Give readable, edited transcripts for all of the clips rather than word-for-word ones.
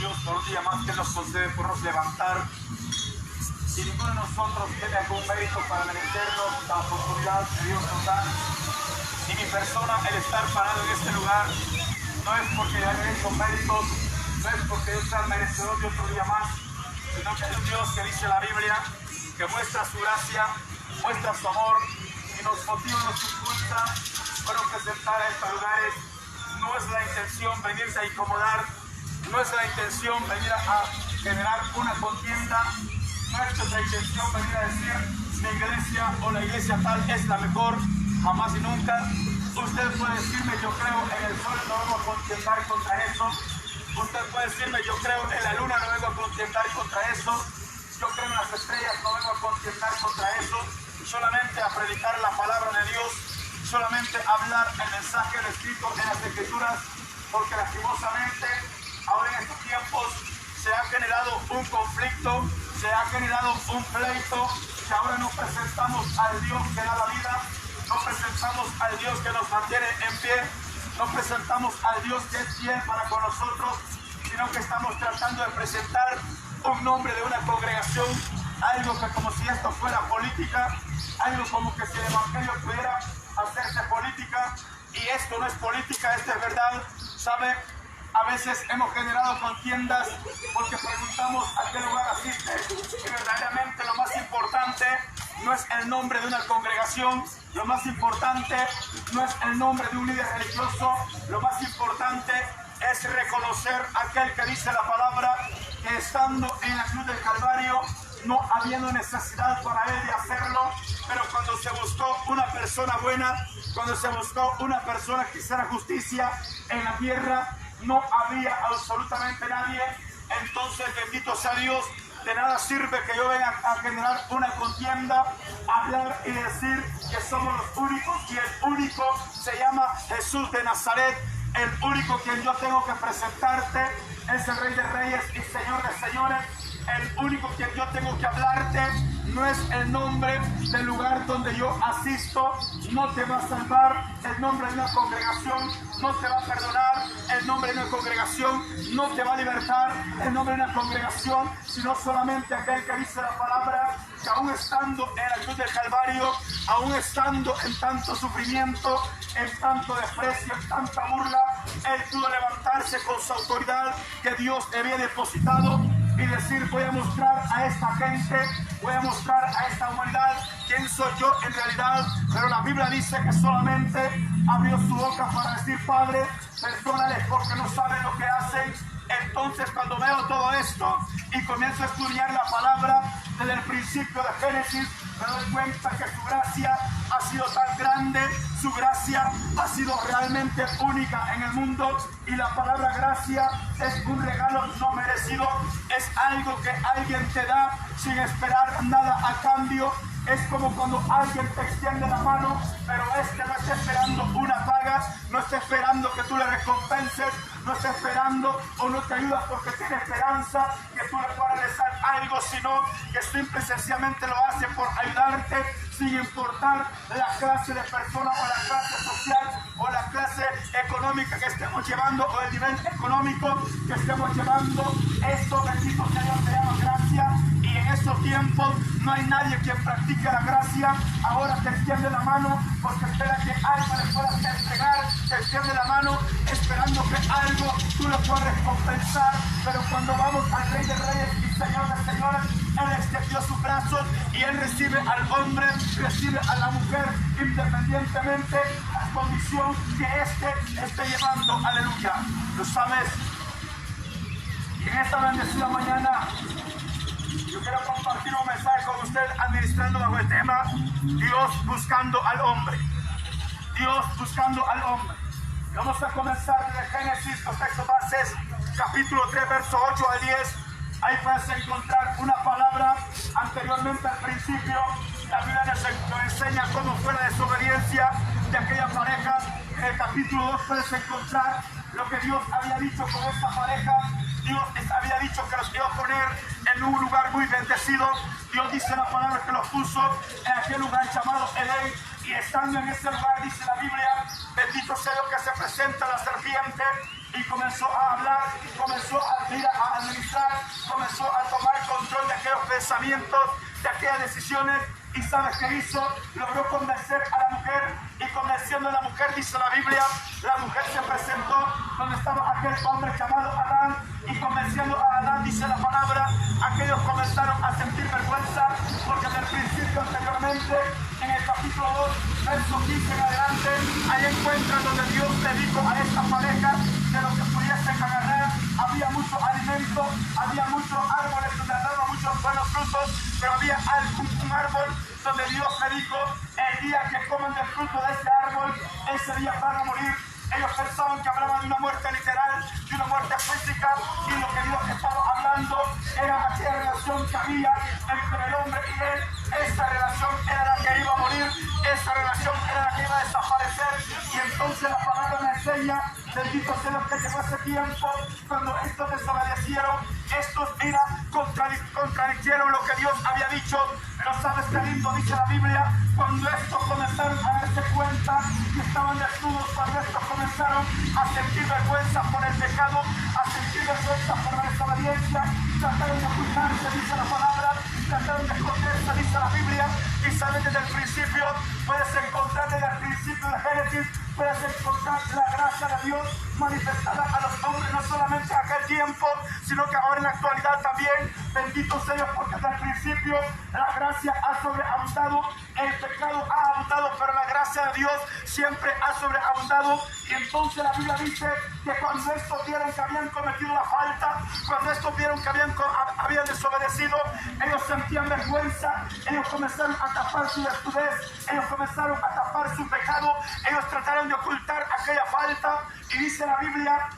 Dios por un día más que nos concede por nos levantar. Y ninguno de nosotros tiene algún mérito para merecernos la oportunidad que Dios nos da. Y mi persona, el estar parado en este lugar, no es porque haya hecho méritos, no es porque yo sea merecedor de otro día más, sino que es un Dios que dice la Biblia, que muestra su gracia, muestra su amor y nos motiva, nos impulsa para presentar a estos lugares. No es la intención venirse a incomodar, no es la intención venir a generar una contienda, no es la intención venir a decir mi iglesia o la iglesia tal es la mejor, jamás y nunca. Usted puede decirme yo creo en el sol, no vengo a contentar contra eso. Usted puede decirme yo creo en la luna, no vengo a contentar contra eso. Yo creo en las estrellas, no vengo a contentar contra eso. Solamente a predicar la palabra de Dios, solamente a hablar el mensaje del escrito en las escrituras, porque lastimosamente ahora en estos tiempos se ha generado un conflicto, se ha generado un pleito, que ahora no presentamos al Dios que da la vida, no presentamos al Dios que nos mantiene en pie, no presentamos al Dios que es fiel para con nosotros, sino que estamos tratando de presentar un nombre de una congregación, algo que como si esto fuera política, algo como que si el evangelio pudiera hacerse política, y esto no es política, esto es verdad. ¿Sabe? A veces hemos generado contiendas porque preguntamos a qué lugar asiste, y verdaderamente lo más importante no es el nombre de una congregación, lo más importante no es el nombre de un líder religioso, lo más importante es reconocer a aquel que dice la palabra, que estando en la cruz del Calvario, no habiendo necesidad para él de hacerlo, pero cuando se buscó una persona buena, cuando se buscó una persona que hiciera justicia en la tierra, no había absolutamente nadie. Entonces, bendito sea Dios, de nada sirve que yo venga a generar una contienda, hablar y decir que somos los únicos, y el único se llama Jesús de Nazaret. El único quien yo tengo que presentarte es el Rey de Reyes y Señor de Señores. El único quien yo tengo que hablarte no es el nombre del lugar donde yo asisto, no te va a salvar. El nombre de una congregación no te va a perdonar. El nombre de una congregación no te va a libertar. El nombre de una congregación, sino solamente aquel que dice la palabra, que aún estando en la cruz del Calvario, aún estando en tanto sufrimiento, en tanto desprecio, en tanta burla, él pudo levantarse con su autoridad que Dios le había depositado y decir: voy a mostrar a esta gente, voy a mostrar a esta humanidad quién soy yo en realidad. Pero la Biblia dice que solamente abrió su boca para decir: Padre, perdónales porque no saben lo que hacen. Entonces, cuando veo todo esto y comienzo a estudiar la palabra desde el principio de Génesis, me doy cuenta que su gracia ha sido tan grande, su gracia ha sido realmente única en el mundo, y la palabra gracia es un regalo no merecido, es algo que alguien te da sin esperar nada a cambio. Es como cuando alguien te extiende la mano, pero este no está esperando una paga, no está esperando que tú le recompenses, no está esperando o no te ayuda porque tiene esperanza que tú le puedas rezar algo, sino que simple y sencillamente lo hace por ayudarte, sin importar la clase de persona o la clase social o la clase económica que estemos llevando o el nivel económico que estemos llevando. Esto, bendito sea Dios, se llama gracia, y en estos tiempos no hay nadie quien practique la gracia. Ahora te extiende la mano porque espera que algo le puedas entregar, te extiende la mano esperando que algo tú le puedas recompensar. Pero cuando vamos al Rey de Reyes y Señor de Señores, Él extendió sus brazos y Él recibe al hombre, recibe a la mujer, independientemente de la condición que éste esté llevando. Aleluya. ¿Lo sabes? Y en esta bendecida mañana yo quiero compartir un mensaje con usted, administrando bajo el tema Dios buscando al hombre. Dios buscando al hombre. Vamos a comenzar desde Génesis, los textos bases, capítulo 3, verso 8 al 10. Ahí puedes encontrar una palabra anteriormente al principio. La Biblia nos enseña cómo fue la desobediencia de aquella pareja. En el capítulo 2 puedes encontrar lo que Dios había dicho con esta pareja. Dios les había dicho que los iba a poner en un lugar muy bendecido. Dios dice la palabra que los puso en aquel lugar llamado Edén, y estando en ese lugar, dice la Biblia, bendito sea Dios, que se presenta la serpiente y comenzó a hablar, comenzó a administrar, comenzó a tomar control de aquellos pensamientos, de aquellas decisiones. ¿Y sabes qué hizo? Logró convencer a la mujer, y convenciendo a la mujer, dice la Biblia, la mujer se presentó donde estaba aquel hombre llamado Adán, y convenciendo a Adán, dice la palabra, aquellos comenzaron a sentir vergüenza, porque desde el principio anteriormente, en el capítulo 2, verso 15 en adelante, ahí encuentran donde Dios le dijo a esta pareja de lo que pudiesen agarrar. Había mucho alimento, había muchos árboles donde daban muchos buenos frutos, pero había un árbol donde Dios le dijo, el día que coman del fruto de ese árbol, ese día van a morir. Ellos pensaban que hablaban de una muerte literal, de una muerte física, y lo que Dios estaba hablando era aquella relación que había entre el hombre y él. Esa relación era la que iba a morir, esa relación era la que iba a desaparecer. Y entonces la palabra me enseña, bendito sea Dios, que llegó ese tiempo cuando estos desobedecieron, estos contradijeron lo que Dios había dicho. Pero sabes qué lindo dice la Biblia, cuando estos comenzaron a darse cuenta que estaban desnudos, cuando estos comenzaron a sentir vergüenza por el pecado, a sentir vergüenza por la desobediencia, trataron de ocultarse, dice la palabra, trataron de esconderse, dice la Biblia. Y sabes, desde el principio puedes encontrar, desde el principio de Génesis, puedes encontrar la gracia de Dios manifestada a los hombres, no solamente en aquel tiempo, sino que ahora en la actualidad también. Bendito sea Dios, porque desde el principio la gracia ha sobreabundado, el pecado ha abundado, pero la gracia de Dios siempre ha sobreabundado. Y entonces la Biblia dice que cuando estos vieron que habían cometido la falta, cuando estos vieron que habían desobedecido, ellos sentían vergüenza, ellos comenzaron a tapar su desnudez, ellos comenzaron a tapar su pecado, ellos trataron de ocultar aquella falta. Y dice la Biblia,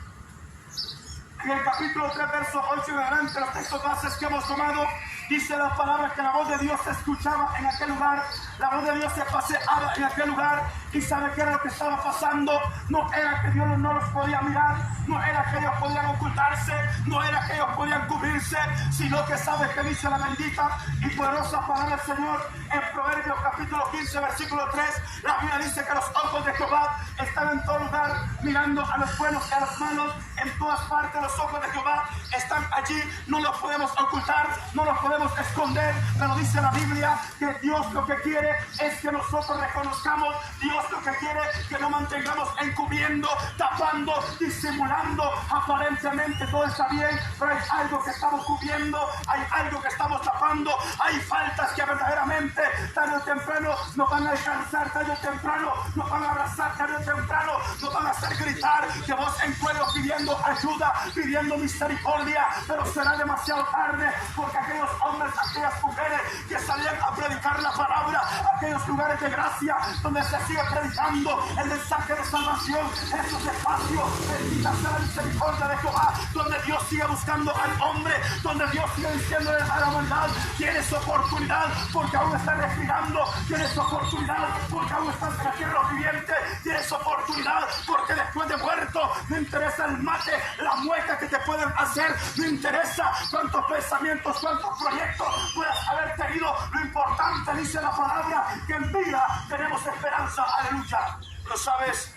en el capítulo 3, verso 8 en adelante, los textos bases que hemos tomado, dice la palabra que la voz de Dios se escuchaba en aquel lugar, la voz de Dios se paseaba en aquel lugar. Y sabe qué era lo que estaba pasando. No era que Dios no los podía mirar, no era que ellos podían ocultarse, no era que ellos podían cubrirse, sino que sabe que dice la bendita y poderosa palabra del Señor en Proverbios capítulo 15 versículo 3. La Biblia dice que los ojos de Jehová están en todo lugar, mirando a los buenos y a los malos. En todas partes los ojos de Jehová están allí, no los podemos ocultar, no los podemos esconder. Pero dice la Biblia que Dios lo que quiere es que nosotros reconozcamos. Dios lo que quiere es que no mantengamos encubriendo, tapando, disimulando. Aparentemente todo está bien, pero hay algo que estamos cubriendo, hay algo que estamos tapando, hay faltas que verdaderamente tarde o temprano nos van a alcanzar, tarde o temprano nos van a abrazar, tarde o temprano nos van a hacer gritar de voz en cuello pidiendo ayuda, pidiendo misericordia. Pero será demasiado tarde, porque aquellos hombres, aquellas mujeres que salían a predicar la palabra, aquellos lugares de gracia donde se sigue predicando el mensaje de salvación, esos espacios, bendita sea la misericordia de Jehová, donde Dios sigue buscando al hombre, donde Dios sigue diciéndole a la humanidad: tienes oportunidad porque aún estás respirando, tienes oportunidad porque aún estás en la tierra viviente, tienes oportunidad porque después de muerto no interesa el mate, la mueca que te pueden hacer, no interesa cuántos pensamientos, cuántos proyectos puedas haber tenido. Lo importante, dice la palabra, que en vida tenemos esperanza. Aleluya. Pero sabes,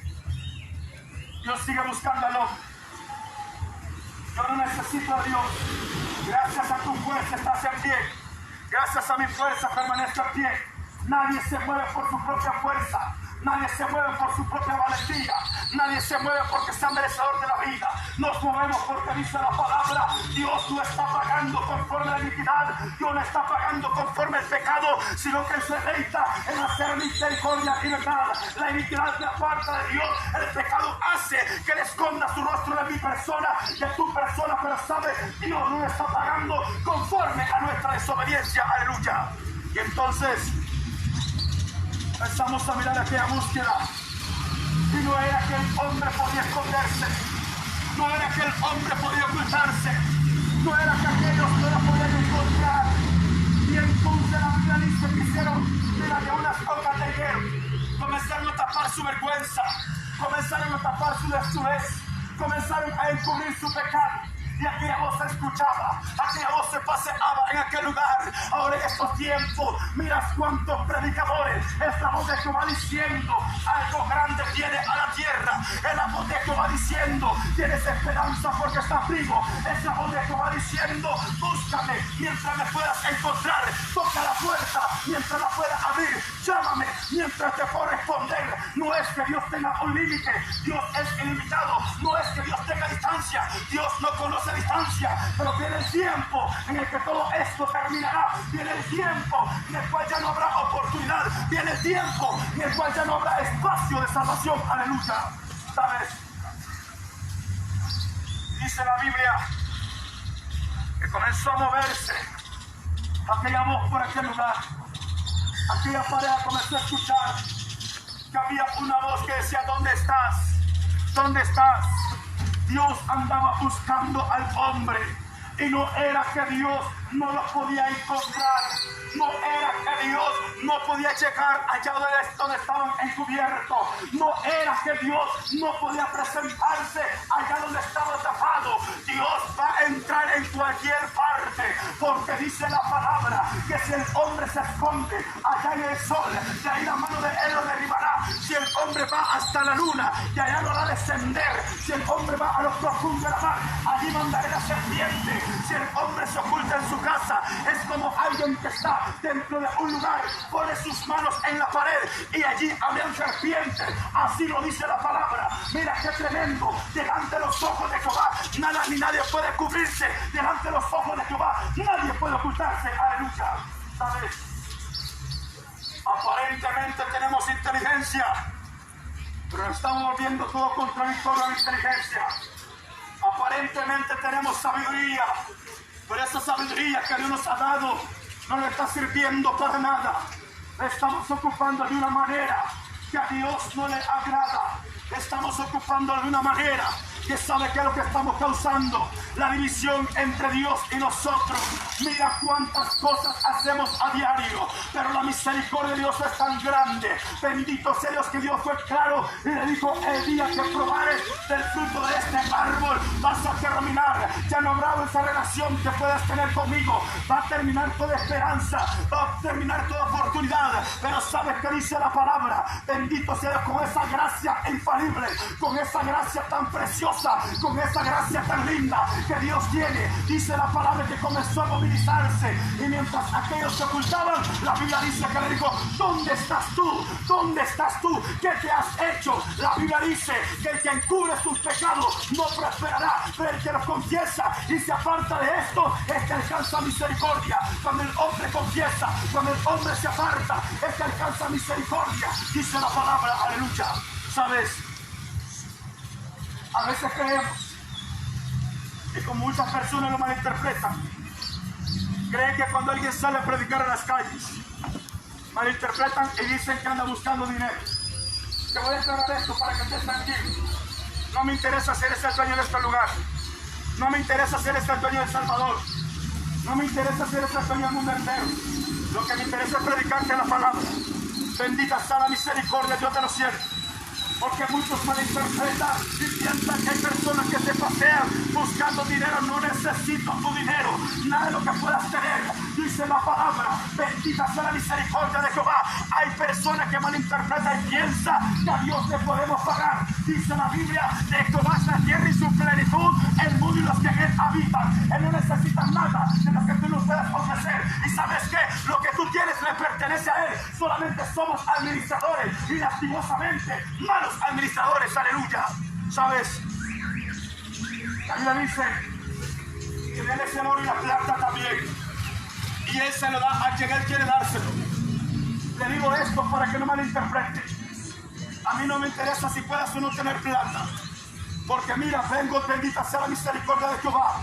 Dios sigue buscando al hombre. Yo no necesito a Dios. Gracias a tu fuerza estás en pie. Gracias a mi fuerza permanezco en pie. Nadie se mueve por su propia fuerza. Nadie se mueve por su propia valentía. Nadie se mueve porque sea merecedor de la vida. Nos movemos porque dice la palabra: Dios no está pagando conforme a la iniquidad, Dios no está pagando conforme al pecado, sino que Él se deleita en hacer misericordia y verdad. La iniquidad me aparta de Dios, el pecado hace que le esconda su rostro de mi persona, de tu persona. Pero sabe, Dios no está pagando conforme a nuestra desobediencia. Aleluya. Y entonces empezamos a mirar aquella búsqueda, y no era que el hombre podía esconderse, no era que el hombre podía ocultarse, no era que aquellos no lo podían encontrar. Y entonces la Biblia dice que hicieron, mira, de unas hojas de higuera, comenzaron a tapar su vergüenza, comenzaron a tapar su desnudez, comenzaron a encubrir su pecado. y aquella voz se escuchaba, aquella voz se paseaba en aquel lugar. Ahora en estos tiempos, miras cuántos predicadores, es la voz de Jehová diciendo, algo grande viene a la tierra. Es la voz de Jehová diciendo, tienes esperanza porque estás vivo. Es la voz de Jehová diciendo, búscame mientras me puedas encontrar, toca la puerta mientras la puedas abrir, llámame mientras te puedo responder. No es que Dios tenga un límite, Dios es ilimitado. No es que Dios tenga distancia, Dios no conoce distancia. Pero viene el tiempo en el que todo esto terminará. Viene el tiempo en el cual ya no habrá oportunidad. Viene el tiempo en el cual ya no habrá espacio de salvación. Aleluya. ¿Sabes? Dice la Biblia que comenzó a moverse aquella voz por aquel lugar. Aquella pareja comenzó a escuchar que había una voz que decía, ¿dónde estás? ¿Dónde estás? Dios andaba buscando al hombre y no era que Dios no lo podía encontrar, no era que Dios no podía llegar allá donde estaban encubiertos, no era que Dios no podía presentarse allá donde estaba tapado. Dios va a entrar en cualquier parte, porque dice la palabra que si el hombre se esconde allá en el sol, de ahí la mano de él lo derribará. Si el hombre va hasta la luna, de allá lo hará descender. Si el hombre va a lo profundo de la mar, allí mandaré la serpiente. Si el hombre se oculta en su casa, es como alguien que está dentro de un lugar, pone sus manos en la pared y allí habrían serpientes. Así lo dice la palabra. Mira qué tremendo. Delante de los ojos de Jehová nada ni nadie puede cubrirse. Delante de los ojos de Jehová nadie puede ocultarse. Aleluya. ¿Sabes? Aparentemente tenemos inteligencia, pero estamos volviendo todo contradictorio a la inteligencia. Aparentemente tenemos sabiduría, pero esa sabiduría que Dios nos ha dado no le está sirviendo para nada. La estamos ocupando de una manera que a Dios no le agrada. Estamos ocupando de una manera que sabe que es lo que estamos causando, la división entre Dios y nosotros. Mira cuántas cosas hacemos a diario, pero la misericordia de Dios es tan grande. Bendito sea Dios, que Dios fue claro y le dijo, el día que probares del fruto de este árbol vas a terminar. Ya no habrá esa relación que puedas tener conmigo. Va a terminar toda esperanza, va a terminar toda oportunidad. Pero sabes que dice la palabra, bendito sea Dios, con esa gracia infalible, con esa gracia tan preciosa, con esa gracia tan linda que Dios tiene. Dice la palabra que comenzó a movilizarse, y mientras aquellos se ocultaban, la Biblia dice que le dijo, ¿dónde estás tú? ¿Dónde estás tú? ¿Qué te has hecho? La Biblia dice que el que encubre sus pecados no prosperará, pero el que los confiesa y se aparta de esto es que alcanza misericordia. Cuando el hombre confiesa, cuando el hombre se aparta, es que alcanza misericordia. Dice la palabra, aleluya. ¿Sabes? A veces creemos, y como muchas personas lo malinterpretan, creen que cuando alguien sale a predicar en las calles, malinterpretan y dicen que anda buscando dinero. Te voy a aclarar esto para que estés tranquilo. No me interesa ser el dueño de este lugar. No me interesa ser el dueño de El Salvador. No me interesa ser el dueño del mundo entero. Lo que me interesa es predicarte la palabra. Bendita sea la misericordia de Dios de los cielos. Porque muchos malinterpretan y piensan que hay personas que se pasean buscando dinero. No necesito tu dinero, nada de lo que puedas tener. Dice la palabra, bendita sea la misericordia de Jehová. Hay personas que malinterpretan y piensan que a Dios le podemos pagar. Dice la Biblia, de Jehová es la tierra y su plenitud, el mundo y los que en él habitan. Él no necesita nada de lo que tú nos puedas ofrecer. Y ¿sabes qué? Lo que tú tienes le pertenece a él. Solamente somos administradores y lastimosamente malos administradores, aleluya. ¿Sabes? La Biblia dice que Él es el oro y la plata también, y Él se lo da a quien Él quiere dárselo. Le digo esto para que no malinterprete. A mí no me interesa si puedas o no tener plata, porque mira, vengo, bendita sea la misericordia de Jehová,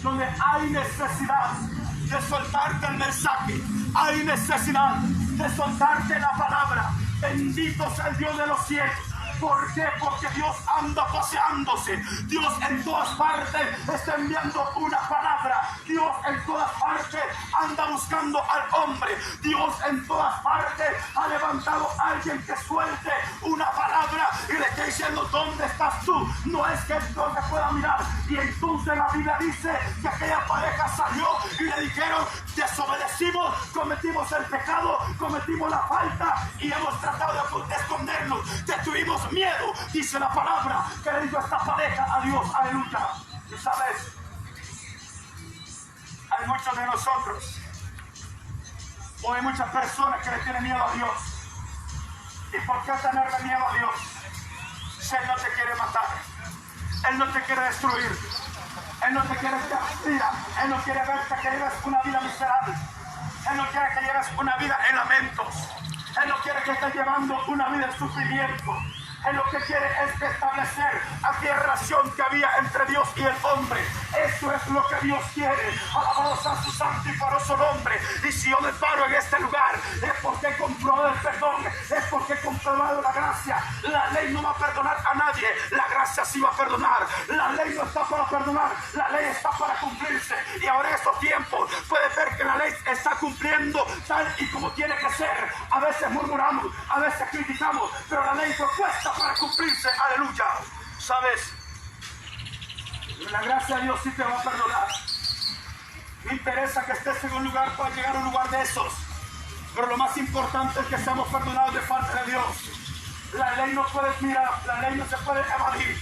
donde hay necesidad de soltarte el mensaje, hay necesidad de soltarte la palabra. Bendito sea el Dios de los cielos. ¿Por qué? Porque Dios anda paseándose. Dios en todas partes está enviando una palabra. Dios en todas partes anda buscando al hombre. Dios en todas partes ha levantado a alguien que suelte una palabra y le está diciendo, ¿dónde estás tú? No es que Él no te pueda mirar. Y entonces la Biblia dice que aquella pareja salió y le dijeron, desobedecimos, cometimos el pecado, cometimos la falta y hemos tratado de escondernos. Tuvimos miedo, dice la palabra, que le dijo esta pareja a Dios. Aleluya. Y sabes, hay muchos de nosotros, o hay muchas personas que le tienen miedo a Dios. ¿Y por qué tenerle miedo a Dios? Si Él no te quiere matar, Él no te quiere destruir, Él no te quiere castigar, Él no quiere verte que lleves una vida miserable, Él no quiere que lleves una vida en lamentos, Él no quiere que estés llevando una vida en sufrimiento. Él lo que quiere es establecer aquella relación que había entre Dios y el hombre. Eso es lo que Dios quiere. Alabado sea su santo y poderoso nombre. Y si yo me paro en este lugar, es porque he comprobado el perdón, es porque he comprobado la gracia. La ley no va a perdonar a nadie, la gracia sí va a perdonar. La ley no está para perdonar, la ley está para cumplirse. Y ahora en estos tiempos puede ver que la ley está cumpliendo tal y como tiene que ser. A veces murmuramos, a veces criticamos, pero la ley propuesta para cumplirse. Aleluya. ¿Sabes? La gracia de Dios sí te va a perdonar. Me interesa que estés en un lugar para llegar a un lugar de esos, pero lo más importante es que seamos perdonados de parte de Dios. La ley no puede mirar, la ley no se puede evadir.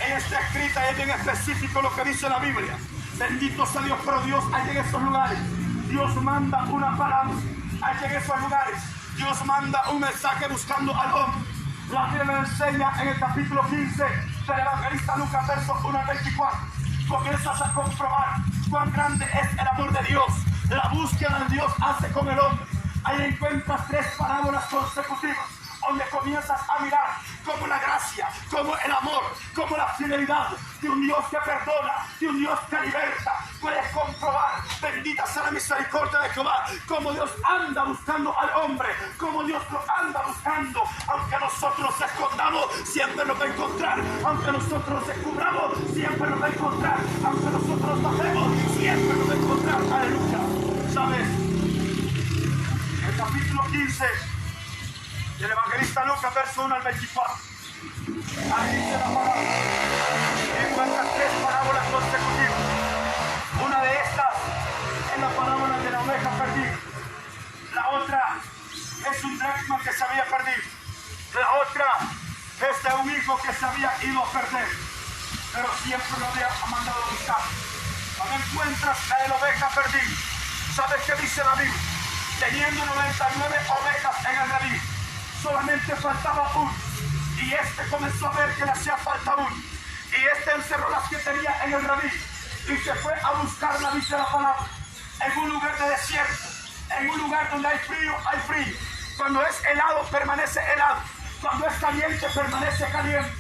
Ella está escrita y es bien específico lo que dice la Biblia. Bendito sea Dios, pero Dios allá en esos lugares, Dios manda una palabra. Allá en esos lugares, Dios manda un mensaje buscando al hombre. La Biblia me enseña en el capítulo 15 del evangelista Lucas, versos 1 al 24. Comienzas a comprobar cuán grande es el amor de Dios. La búsqueda de Dios hace con el hombre. Ahí encuentras 3 parábolas consecutivas, donde comienzas a mirar como la gracia, como el amor, como la fidelidad de un Dios que perdona, de un Dios que liberta. Puedes comprobar, bendita sea la misericordia de Jehová, como Dios anda buscando al hombre, como Dios lo anda buscando. Aunque nosotros nos escondamos, siempre nos va a encontrar. Aunque nosotros nos descubramos, siempre nos va a encontrar. Aunque nosotros nos bajemos, siempre nos va a encontrar. Aleluya. ¿Sabes? El capítulo 15 del evangelista Lucas, verso 1 al 24. Ahí dice la palabra. Encuentras 3 parábolas consecutivas. Una de estas es la parábola de la oveja perdida. La otra es un dracma que se había perdido. La otra es de un hijo que se había ido a perder, pero siempre lo había mandado a buscar. Cuando encuentras la de la oveja perdida, ¿sabes qué dice la Biblia? Teniendo 99 ovejas en el redil, solamente faltaba uno, y este comenzó a ver que le hacía falta uno, y este encerró las que tenía en el redil y se fue a buscarla, dice la palabra, en un lugar de desierto, en un lugar donde hay frío. Cuando es helado permanece helado, cuando es caliente permanece caliente.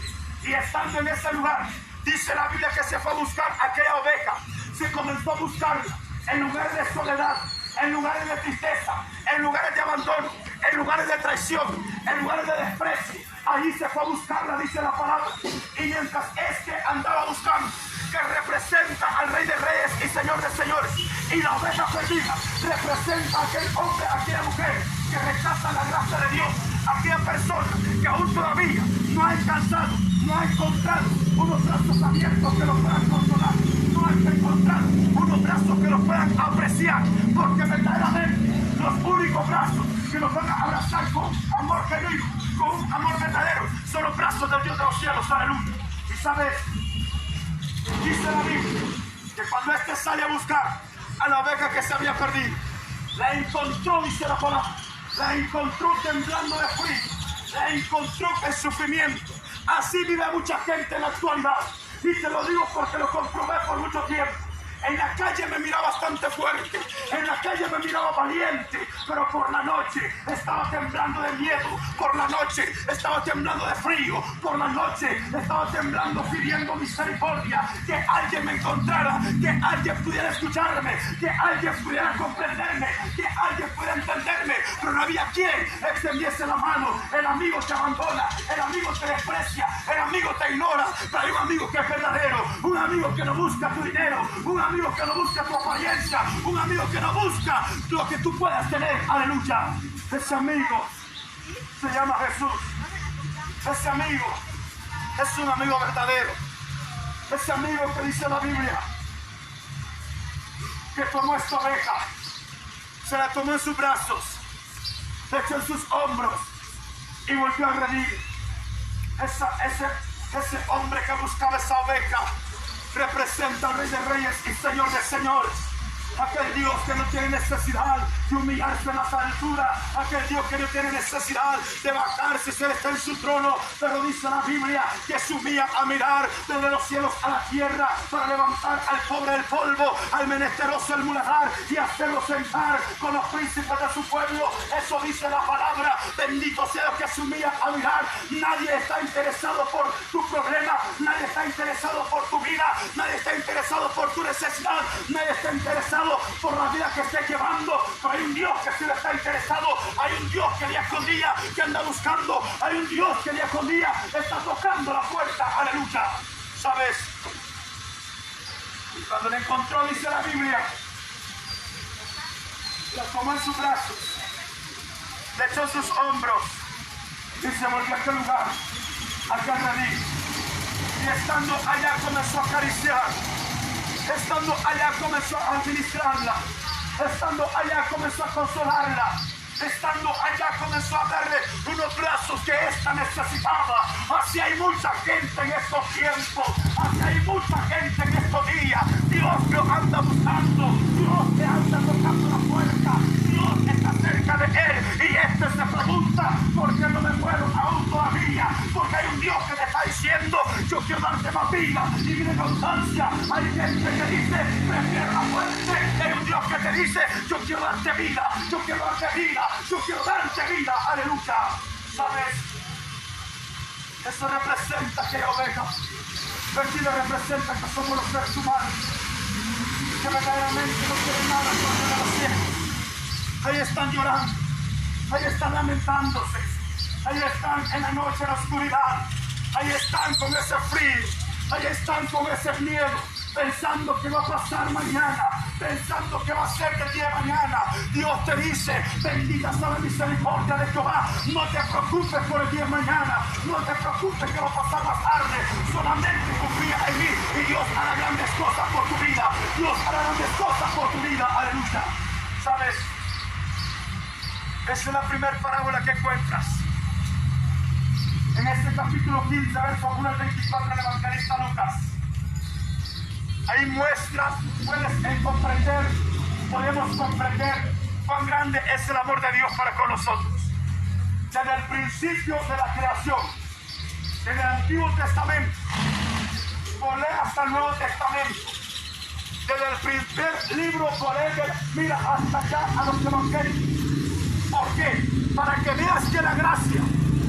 Y estando en ese lugar, dice la Biblia que se fue a buscar aquella oveja, se comenzó a buscarla en lugares de soledad, en lugares de tristeza, en lugares de abandono, en lugares de traición, en lugares de desprecio. Allí se fue a buscarla, dice la palabra. Y mientras que andaba buscando, que representa al Rey de Reyes y Señor de Señores, y la oveja perdida representa a aquel hombre, a aquella mujer que rechaza la gracia de Dios, aquella persona que aún todavía no ha alcanzado, no ha encontrado unos brazos abiertos que lo puedan consolar, no ha encontrado unos brazos que lo puedan apreciar, porque verdaderamente los únicos brazos que nos van a abrazar con amor genuino, con un amor verdadero, son los brazos del Dios de los cielos. Aleluya. Y sabes, dice la Biblia que cuando este sale a buscar a la oveja que se había perdido, la encontró, dice la palabra, la encontró temblando de frío, la encontró en sufrimiento. Así vive mucha gente en la actualidad, y te lo digo porque lo comprobé por mucho tiempo. En la calle me miraba bastante fuerte, en la calle me miraba valiente, pero por la noche estaba temblando de miedo, por la noche estaba temblando de frío, por la noche estaba temblando pidiendo misericordia, que alguien me encontrara, que alguien pudiera escucharme, que alguien pudiera comprenderme, que alguien pudiera entenderme, pero no había quien extendiese la mano. El amigo te abandona, el amigo te desprecia, el amigo te ignora, pero hay un amigo que es verdadero, un amigo que no busca tu dinero, un amigo que no busca tu apariencia, un amigo que no busca lo que tú puedas tener. Aleluya. Ese amigo se llama Jesús. Ese amigo Es un amigo verdadero. Ese amigo que dice la Biblia que tomó esta oveja, se la tomó en sus brazos, se echó en sus hombros y volvió a reír. Ese hombre que buscaba esa oveja representa al Rey de Reyes y Señor de Señores. Aquel Dios que no tiene necesidad de humillarse en las alturas. Aquel Dios que no tiene necesidad de bajarse si Él está en su trono. Pero dice la Biblia que se humilla a mirar desde los cielos a la tierra para levantar al pobre del polvo, al menesteroso el muladar y hacerlo sentar con los príncipes de su pueblo. Eso dice la palabra. Bendito sea Dios que se humilla a mirar. Nadie está interesado por tu problema. Nadie está interesado por tu vida. Nadie está interesado por tu necesidad. Nadie está interesado por la vida que estés llevando, pero hay un Dios que sí le está interesado. Hay un Dios que día con día que anda buscando. Hay un Dios que día con día está tocando la puerta. Aleluya. ¿Sabes? Cuando le encontró, dice la Biblia, la tomó en sus brazos, le echó en sus hombros y se volvió a aquel lugar, a aquel redil. Y estando allá comenzó a acariciar. Estando allá comenzó a administrarla. Estando allá comenzó a consolarla. Estando allá comenzó a darle unos brazos que ésta necesitaba. Así hay mucha gente en estos tiempos. Así hay mucha gente en estos días. Dios lo anda buscando. Dios le anda tocando la puerta. Dios está cerca de Él. Y este se pregunta, ¿por qué no me muero aún todavía? Porque hay un Dios que te está diciendo, yo quiero darte más vida y vida en abundancia. Hay gente que dice, prefiero la muerte. Hay un Dios que te dice, yo quiero darte vida, yo quiero darte vida, yo quiero darte vida. Aleluya. ¿Sabes? Eso representa que oveja. Verdad representa que somos los seres humanos que verdaderamente no quieren nada con los cielos. Ahí están llorando, ahí están lamentándose, ahí están en la noche, en la oscuridad, ahí están con ese frío, ahí están con ese miedo, pensando que va a pasar mañana, pensando que va a ser del día de mañana. Dios te dice, bendita sea la misericordia de Jehová. No te preocupes por el día de mañana, no te preocupes que va a pasar más tarde, solamente confía en mí y Dios hará grandes cosas por tu vida. Dios hará grandes cosas por tu vida. Aleluya. ¿Sabes? Esa es la primera parábola que encuentras en este capítulo 15, verso 1 al 24 del evangelista Lucas. Ahí muestras, podemos comprender cuán grande es el amor de Dios para con nosotros. Desde el principio de la creación, desde el Antiguo Testamento, por leer hasta el Nuevo Testamento, desde el primer libro, por leer, mira hasta allá a los evangelios. ¿Por qué? Para que veas que la gracia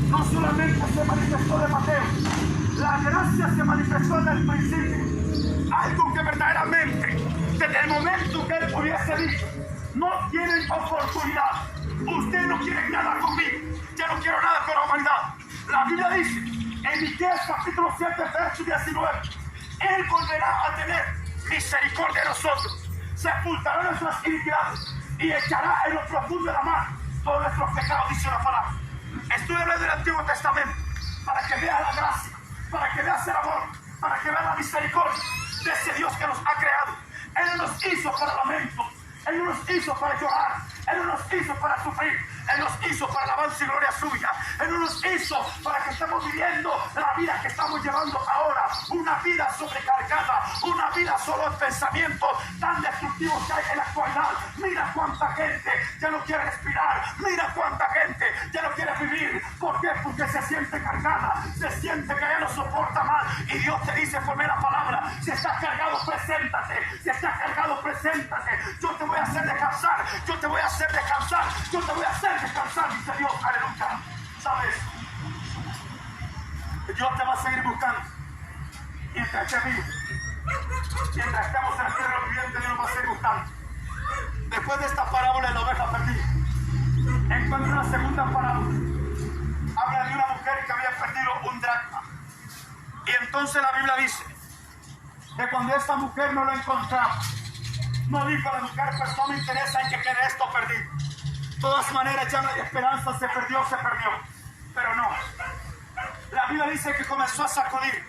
no solamente se manifestó de Mateo, la gracia se manifestó en el principio. Algo que verdaderamente, desde el momento que Él hubiese dicho, no tienen oportunidad, ustedes no quieren nada conmigo, yo no quiero nada con la humanidad. La Biblia dice, en Miqueas capítulo 7, verso 19, Él volverá a tener misericordia de nosotros, sepultará nuestras iniquidades y echará en lo profundo de la mar todos nuestros pecados, dice la palabra. Estoy hablando del Antiguo Testamento para que veas la gracia, para que veas el amor, para que veas la misericordia de ese Dios que nos ha creado. Él no nos hizo para lamentos, Él no nos hizo para llorar, Él no nos hizo para sufrir, Él nos hizo para alabanza y gloria suya. Él no nos hizo para que estemos viviendo la vida que estamos llevando ahora, una vida sobrecargada, una vida solo en pensamientos tan destructivos que hay en la actualidad. Mira cuánta gente ya no quiere respirar, mira cuánta gente ya no quiere vivir. ¿Por qué? Porque se siente cargada, se siente que ya no soporta más. Y Dios te dice por la palabra, si estás cargado, preséntate, si estás cargado, preséntate. Yo te voy a hacer descansar, yo te voy a hacer descansar, yo te voy a hacer descansar, dice Dios. Aleluya. ¿Sabes? Dios te va a seguir buscando mientras estés vivo, mientras estemos en la tierra de los vivientes. Dios nos va a seguir buscando. Después de esta parábola de la oveja perdida, encuentra una segunda parábola. Habla de una mujer que había perdido un dracma. Y entonces la Biblia dice que cuando esta mujer no lo encontraba, no dijo a la mujer, pues no me interesa en que quede esto perdido. De todas maneras ya no hay esperanza, se perdió. Pero no. La Biblia dice que comenzó a sacudir.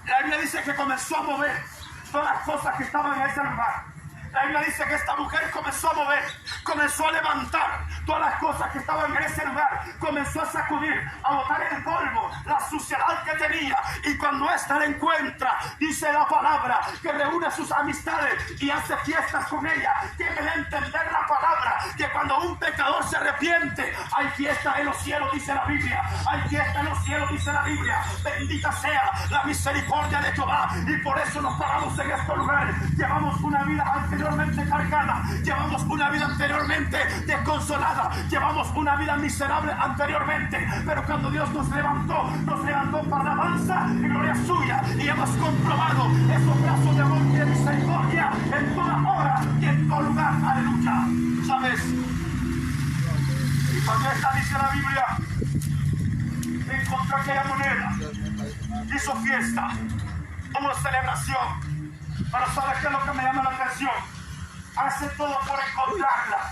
La Biblia dice que comenzó a mover todas las cosas que estaban en ese lugar. La Biblia dice que esta mujer comenzó a mover, comenzó a levantar todas las cosas que estaban en ese lugar, comenzó a sacudir, a botar el polvo, la suciedad que tenía. Y cuando ésta la encuentra, dice la palabra, que reúne a sus amistades y hace fiestas con ella. Tiene que entender la palabra, que cuando un pecador se arrepiente, hay fiesta en los cielos, dice la Biblia. Hay fiesta en los cielos, dice la Biblia. Bendita sea la misericordia de Jehová. Y por eso nos paramos en estos lugares. Llevamos una vida anteriormente cargada, llevamos una vida anteriormente desconsolada, llevamos una vida miserable anteriormente, pero cuando Dios nos levantó para alabanza y gloria suya, y hemos comprobado esos brazos de amor y de misericordia en toda hora y en todo lugar. Aleluya. ¿Sabes? Y cuando esta dice la Biblia, encontró aquella moneda, hizo fiesta, hubo celebración. Pero ¿sabes qué es lo que me llama la atención? Hace todo por encontrarla,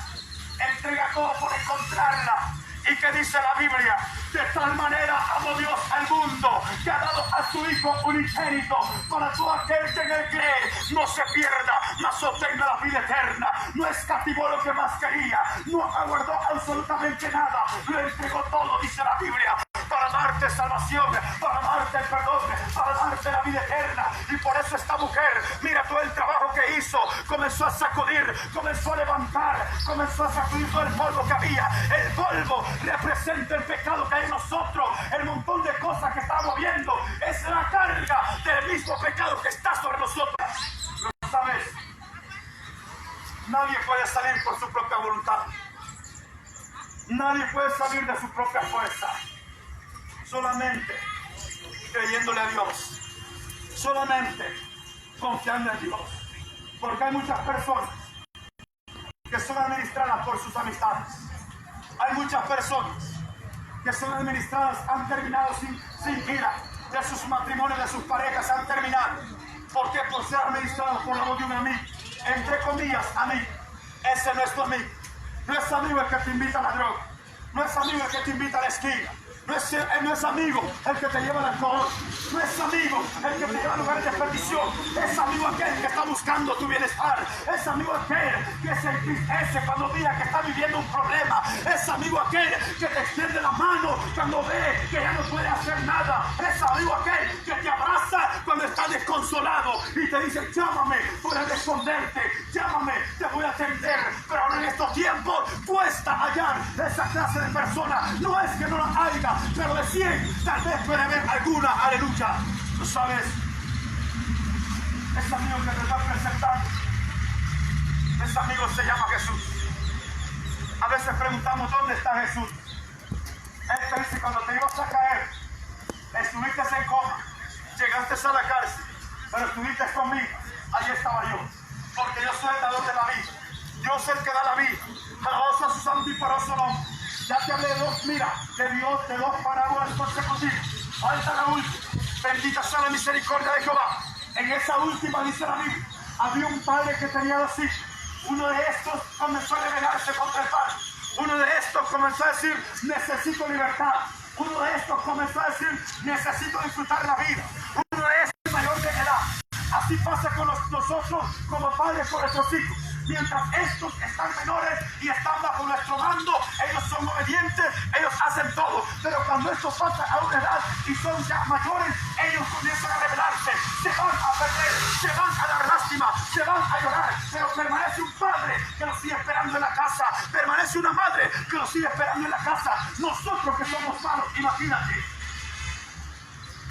entrega todo por encontrarla. ¿Y qué dice la Biblia? De tal manera amó Dios al mundo, que ha dado a su Hijo unigénito, para todo aquel que en él cree no se pierda, mas obtenga la vida eterna. No escatimó lo que más quería, no aguardó absolutamente nada, lo entregó todo, dice la Biblia, para darte salvación, para darte el perdón, para darte la vida eterna. Y por eso esta mujer, mira todo el trabajo que hizo, comenzó a sacudir, comenzó a levantar, comenzó a sacudir todo el polvo que había. El polvo representa el pecado que hay en nosotros, el montón de cosas que estamos viendo, es la carga del mismo pecado que está sobre nosotros. Pero sabes, nadie puede salir por su propia voluntad, nadie puede salir de su propia fuerza, solamente creyéndole a Dios, solamente confiando en Dios, porque hay muchas personas que son administradas por sus amistades, hay muchas personas que son administradas, han terminado sin vida, de sus matrimonios, de sus parejas han terminado. ¿Por qué? Por ser administrados por la voz de un amigo, entre comillas, amigo. Ese no es tu amigo, no es amigo el que te invita a la droga, no es amigo el que te invita a la esquina. No es amigo el que te lleva al alcohol, no es amigo el que te lleva a lugares de perdición, es amigo aquel que está buscando tu bienestar, es amigo aquel que se entristece cuando mira que está viviendo un problema, es amigo aquel que te extiende la mano cuando ve que ya no puede hacer nada, es amigo aquel que te abraza cuando estás desconsolado y te dice: llámame, puedes esconderte, llámame, te voy a atender. Pero ahora en estos tiempos cuesta hallar esa clase de persona, no es que no la haya, pero de 100 tal vez puede haber alguna. Aleluya. Tú sabes, ese amigo que te está presentando, ese amigo se llama Jesús. A veces preguntamos: ¿dónde está Jesús? Él te dice: cuando te ibas a caer, estuviste en coma, llegaste a la cárcel, pero estuviste conmigo. Ahí estaba yo, porque yo soy el dador de la vida, yo soy el que da la vida. Alabado a su santo y poderoso nombre. Ya te hablé de dos, mira, de dos parábolas consecutivas. Falta la última. Bendita sea la misericordia de Jehová. En esa última, dice la Biblia, había un padre que tenía dos hijos. Uno de estos comenzó a rebelarse contra el padre. Uno de estos comenzó a decir: necesito libertad. Uno de estos comenzó a decir: necesito disfrutar la vida. Uno de estos mayor de edad. Así pasa con nosotros como padres con nuestros hijos. Mientras estos están menores y están bajo nuestro mando, ellos son obedientes, ellos hacen todo. Pero cuando estos pasan a una edad y son ya mayores, ellos comienzan a rebelarse, se van a perder, se van a dar lástima, se van a llorar. Pero permanece un padre que los sigue esperando en la casa, permanece una madre que los sigue esperando en la casa. Nosotros que somos malos, imagínate.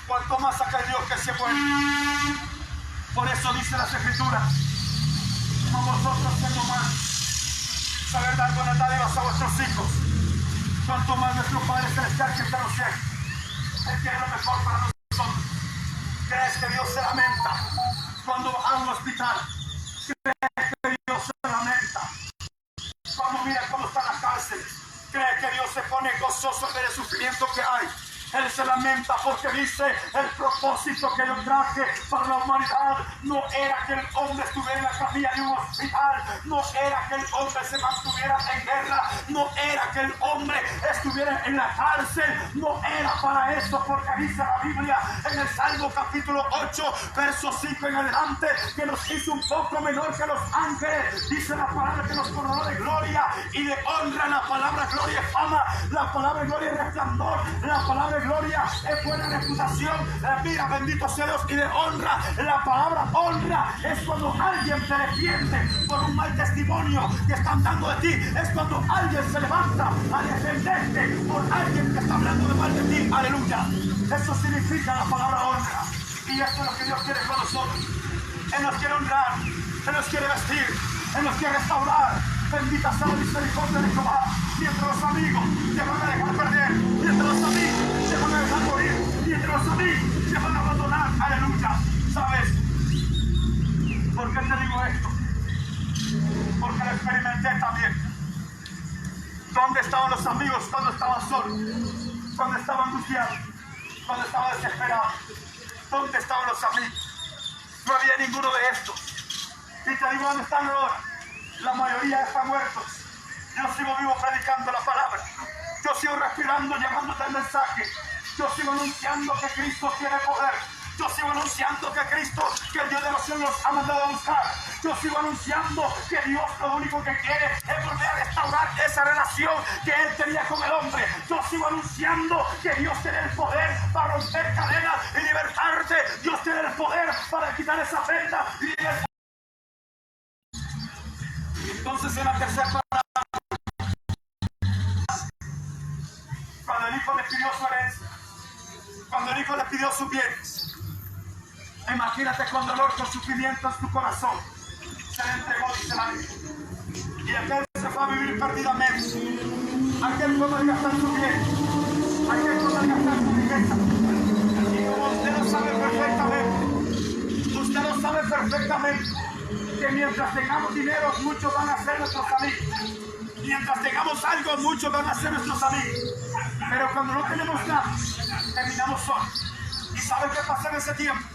Cuanto más acá hay Dios que se puede. Por eso dice las Escrituras: como vosotros siendo malos, saber dar buenas dádivas a vuestros hijos, cuanto más nuestro Padre Celestial que está en los cielos, Él quiere lo mejor para nosotros. ¿Crees que Dios se lamenta cuando va a un hospital? ¿Crees que Dios se lamenta cuando mira cómo está la cárcel? ¿Crees que Dios se pone gozoso de el sufrimiento que hay? Él se lamenta porque dice, el propósito que yo traje para la humanidad no era que el hombre estuviera en la camilla de un hospital, no era que el hombre se mantuviera en guerra, no era que el hombre estuviera en la cárcel, no era para eso, porque dice la Biblia en el Salmo capítulo 8, verso 5 en adelante, que nos hizo un poco menor que los ángeles. Dice la palabra que nos coronó de gloria y de honra. La palabra gloria es fama, la palabra gloria es resplandor, la palabra gloria es buena reputación. Mira, bendito sea Dios, y de honra. La palabra honra es cuando alguien te defiende por un mal testimonio que están dando de ti. Es cuando alguien se levanta a defenderte por alguien que está hablando de mal de ti. Aleluya. Eso significa la palabra honra. Y esto es lo que Dios quiere con nosotros. Él nos quiere honrar, Él nos quiere vestir, Él nos quiere restaurar. Bendita sea la misericordia de Jehová. Mientras los amigos te van a dejar perder, mientras los amigos te van a dejar morir, mientras los amigos te van a abandonar. Aleluya. ¿Sabes por qué te digo esto? Porque lo experimenté también. ¿Dónde estaban los amigos cuando estaba solo? Cuando estaba angustiado, cuando estaba desesperado. ¿Dónde estaban los amigos? No había ninguno de estos. Y te digo, ¿dónde están ahora? La mayoría están muertos. Yo sigo vivo predicando la palabra. Yo sigo respirando, llevándote el mensaje. Yo sigo anunciando que Cristo tiene poder. Yo sigo anunciando que Cristo, que el Dios de los cielos ha mandado a buscar. Yo sigo anunciando que Dios lo único que quiere es volver a restaurar esa relación que Él tenía con el hombre. Yo sigo anunciando que Dios tiene el poder para romper cadenas y libertarte. Dios tiene el poder para quitar esa venda y libertarte. Entonces en la tercera palabra, cuando el hijo le pidió su herencia, cuando el hijo le pidió sus bienes, imagínate con dolor, con sufrimiento en tu corazón, se le entregó, dice la Biblia. Y aquel se fue a vivir perdidamente. Aquel fue a malgastar su bien, aquel fue a malgastar su riqueza. Y como usted lo sabe perfectamente, que mientras tengamos dinero, muchos van a ser nuestros amigos. Mientras tengamos algo, muchos van a ser nuestros amigos. Pero cuando no tenemos nada, terminamos solos. ¿Y saben qué pasa en ese tiempo?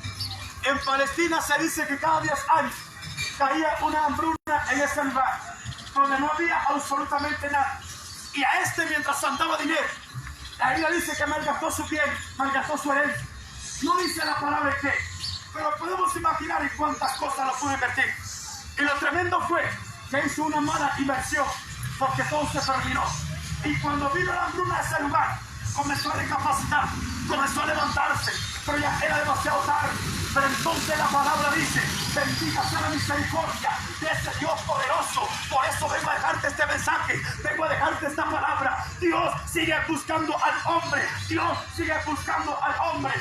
En Palestina se dice que cada 10 años caía una hambruna en ese lugar, donde no había absolutamente nada. Y a mientras andaba dinero, la Biblia dice que malgastó su bien, malgastó su herencia. No dice la palabra en qué, pero podemos imaginar en cuántas cosas lo pudo invertir. Y lo tremendo fue que hizo una mala inversión, porque todo se terminó. Y cuando vino la hambruna a ese lugar, comenzó a recapacitar, comenzó a levantarse, pero ya era demasiado tarde. Pero entonces la palabra dice, bendita sea la misericordia de ese Dios poderoso. Por eso vengo a dejarte este mensaje, vengo a dejarte esta palabra. Dios sigue buscando al hombre, Dios sigue buscando al hombre.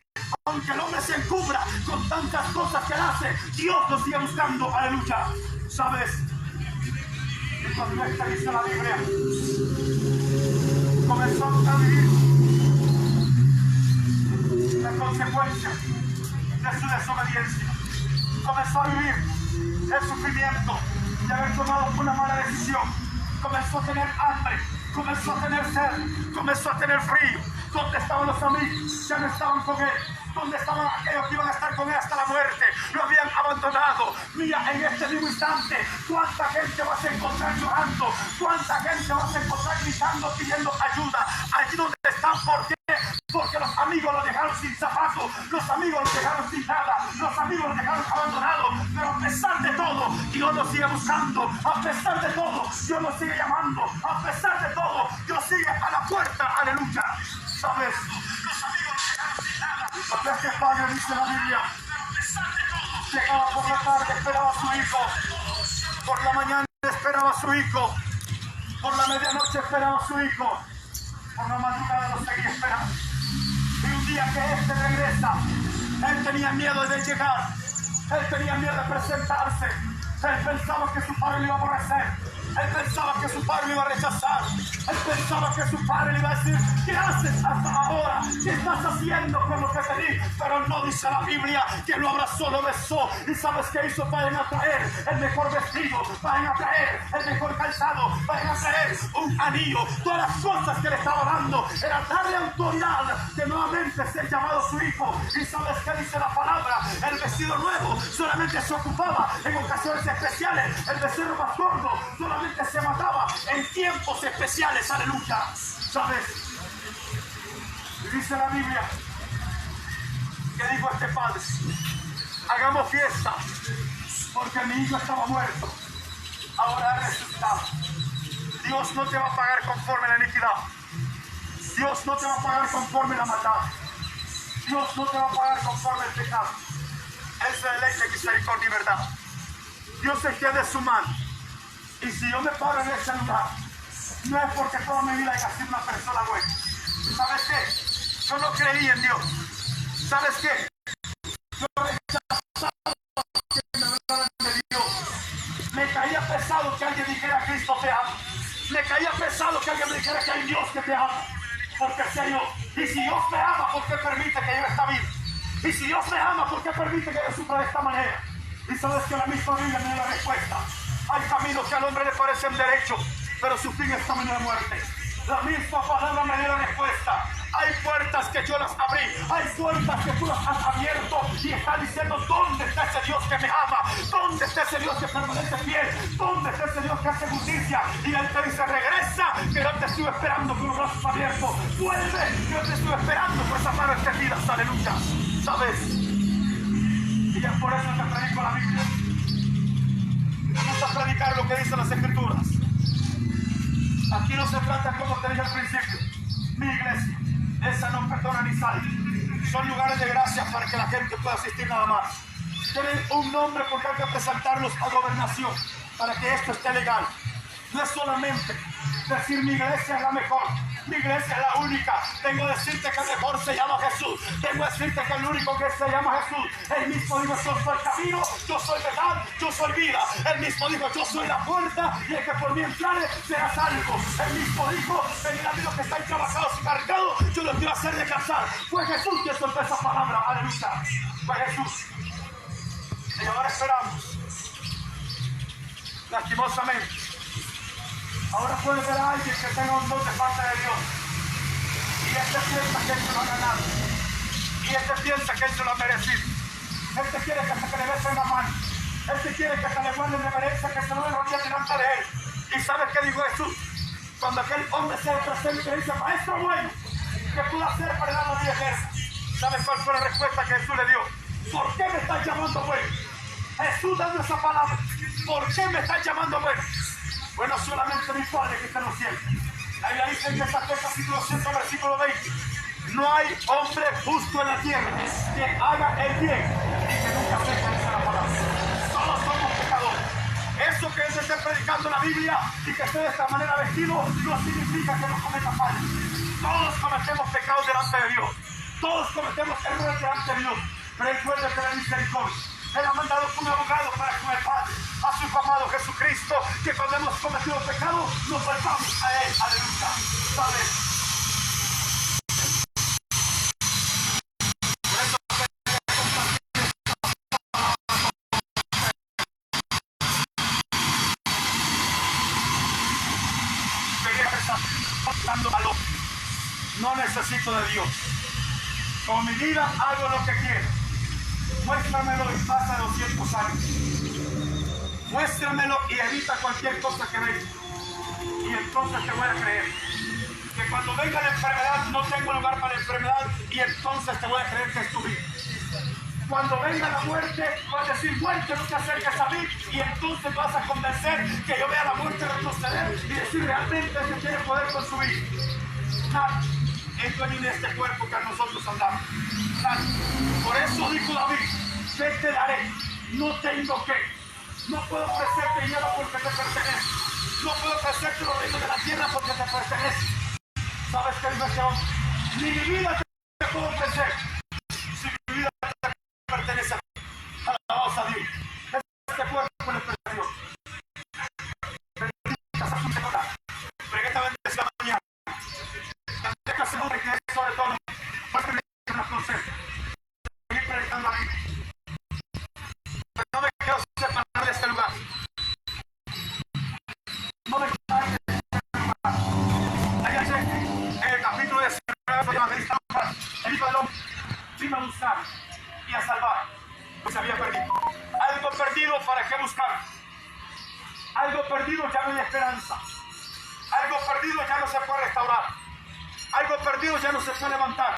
Aunque el hombre se encubra con tantas cosas que él hace, Dios lo sigue buscando. Aleluya. ¿Sabes? Y cuando esta dice la Biblia, comenzó a vivir la consecuencia de su desobediencia. Comenzó a vivir el sufrimiento de haber tomado una mala decisión. Comenzó a tener hambre, comenzó a tener sed, comenzó a tener frío. ¿Dónde estaban los amigos? Ya no estaban con él. ¿Dónde estaban aquellos que iban a estar con él hasta la muerte? Lo habían abandonado. Mira, en este mismo instante, cuánta gente vas a encontrar llorando, cuánta gente vas a encontrar gritando, pidiendo ayuda. Allí donde están, ¿por qué? Porque los amigos los dejaron sin zapatos, los amigos los dejaron sin nada, los amigos los dejaron abandonados. Pero a pesar de todo, Dios los sigue buscando. A pesar de todo, Dios los sigue llamando. A pesar de todo, Dios sigue a la puerta. Aleluya. ¿Sabes? Los amigos los dejaron sin nada. Este padre, dice la Biblia, llegaba por la tarde, esperaba a su hijo. Por la mañana esperaba a su hijo. Por la medianoche esperaba a su hijo. Por la madrugada lo seguía esperando. Y un día que este regresa, él tenía miedo de llegar. Él tenía miedo de presentarse. Él pensaba que su padre le iba a aborrecer. Él pensaba que su padre lo iba a rechazar. Él pensaba que su padre le iba a decir: ¿qué haces hasta ahora? ¿Qué estás haciendo con lo que te di? Pero no dice la Biblia que lo abrazó, lo besó. ¿Y sabes qué hizo? Vayan a traer el mejor vestido, vayan a traer el mejor calzado, vayan a traer un anillo. Todas las cosas que le estaba dando era darle autoridad de nuevamente ser llamado su hijo. ¿Y sabes qué dice la palabra? El vestido nuevo solamente se ocupaba en ocasiones especiales. El becerro más gordo solamente se mataba en tiempos especiales. Aleluya. ¿Sabes? Dice la Biblia que dijo este padre: hagamos fiesta porque mi hijo estaba muerto, ahora ha resucitado. Dios no te va a pagar conforme la iniquidad. Dios no te va a pagar conforme la maldad. Dios no te va a pagar conforme el pecado. Él se deleita en misericordia y verdad. Dios extiende su mano. Y si yo me paro en ese lugar, no es porque toda mi vida haya sido una persona buena. ¿Sabes qué? Yo no creí en Dios. ¿Sabes qué? Yo rechazaba que me hablaran de Dios. Me caía pesado que alguien dijera: Cristo te ama. Me caía pesado que alguien me dijera que hay Dios que te ama. Porque sé yo. Y si Dios me ama, ¿por qué permite que yo esta vida? Y si Dios me ama, ¿por qué permite que yo sufra de esta manera? Y sabes que la misma Biblia me da la respuesta. Hay caminos que al hombre le parecen derechos, pero su fin es camino de muerte. La misma palabra me dio la respuesta. Hay puertas que yo las abrí, hay puertas que tú las has abierto, y está diciendo: ¿dónde está ese Dios que me ama? ¿Dónde está ese Dios que permanece fiel? ¿Dónde está ese Dios que hace justicia? Y Él te dice: regresa, que yo te estuve esperando con los brazos abiertos. Vuelve, que yo te estuve esperando con esas manos extendidas. Aleluya. ¿Sabes? Y es por eso que predico la Biblia. Me gusta predicar lo que dicen las Escrituras. Aquí no se trata, como te dije al principio, mi iglesia, esa no perdona ni sale. Son lugares de gracia para que la gente pueda asistir nada más. Tienen un nombre porque hay que presentarlos a gobernación para que esto esté legal. No es solamente decir: mi iglesia es la mejor, mi iglesia es la única. Tengo que decirte que el mejor se llama Jesús. Tengo que decirte que el único que se llama Jesús. Él mismo dijo: yo soy camino, yo soy verdad, yo soy vida. Él mismo dijo: yo soy la puerta, y el que por mí entrare será salvo. Él mismo dijo: venid a mí los que estáis trabajados y cargados, yo los quiero hacer descansar. Fue Jesús quien soltó esa palabra. Aleluya. Fue Jesús. Y ahora esperamos. Lastimosamente, ahora puede ver a alguien que tenga un don de parte de Dios, y este piensa que él se lo ha ganado, y este piensa que él se lo ha merecido. Este quiere que se le bese en la mano, este quiere que se le guarde reverencia, que se lo dé delante de él. ¿Y sabes qué dijo Jesús? Cuando aquel hombre se le presenta y dice: maestro bueno, ¿qué puedo hacer para dar la vida eterna? ¿Sabes cuál fue la respuesta que Jesús le dio? ¿Por qué me estás llamando bueno? Jesús dando esa palabra: ¿por qué me estás llamando bueno? Bueno, solamente mi Padre que está en los cielos. La Biblia dice en Mateo capítulo 100, versículo 20: no hay hombre justo en la tierra que haga el bien y que nunca sepa decir la palabra. Todos somos pecadores. Eso que él esté predicando la Biblia y que esté de esta manera vestido no significa que no cometa fallas. Todos cometemos pecados delante de Dios. Todos cometemos errores delante de Dios. Pero Él puede tener misericordia. Él ha mandado un abogado para con el Padre, a su Hijo amado Jesucristo, que cuando hemos cometido pecado, nos volvamos a Él. Aleluya. ¿Sabes? Por eso no necesito de Dios. Con mi vida hago lo que quiero. Muéstramelo y pasa 200 años. Muéstramelo y evita cualquier cosa que venga. Y entonces te voy a creer. Que cuando venga la enfermedad no tengo lugar para la enfermedad, y entonces te voy a creer que es tu vida. Cuando venga la muerte, vas a decir: muerte, no te acerques a mí, y entonces vas a convencer que yo vea la muerte retroceder y decir: realmente es que tiene poder con su vida. Nadie es dueño de este cuerpo que a nosotros andamos. Nadie. Por eso dijo David: ¿qué te daré? No tengo que. No puedo ofrecerte dinero porque te pertenece. No puedo ofrecerte los reinos de la tierra porque te pertenece. ¿Sabes qué dice este hombre? Ni mi vida te puedo ofrecer. Si mi vida te pertenece a ti. Alabados a Dios. Este cuerpo le pertenece a Dios. vino a buscar y a salvar, pues había perdido. Algo perdido, ¿para qué buscar? Algo perdido, ya no hay esperanza. Algo perdido ya no se puede restaurar. Algo perdido ya no se puede levantar.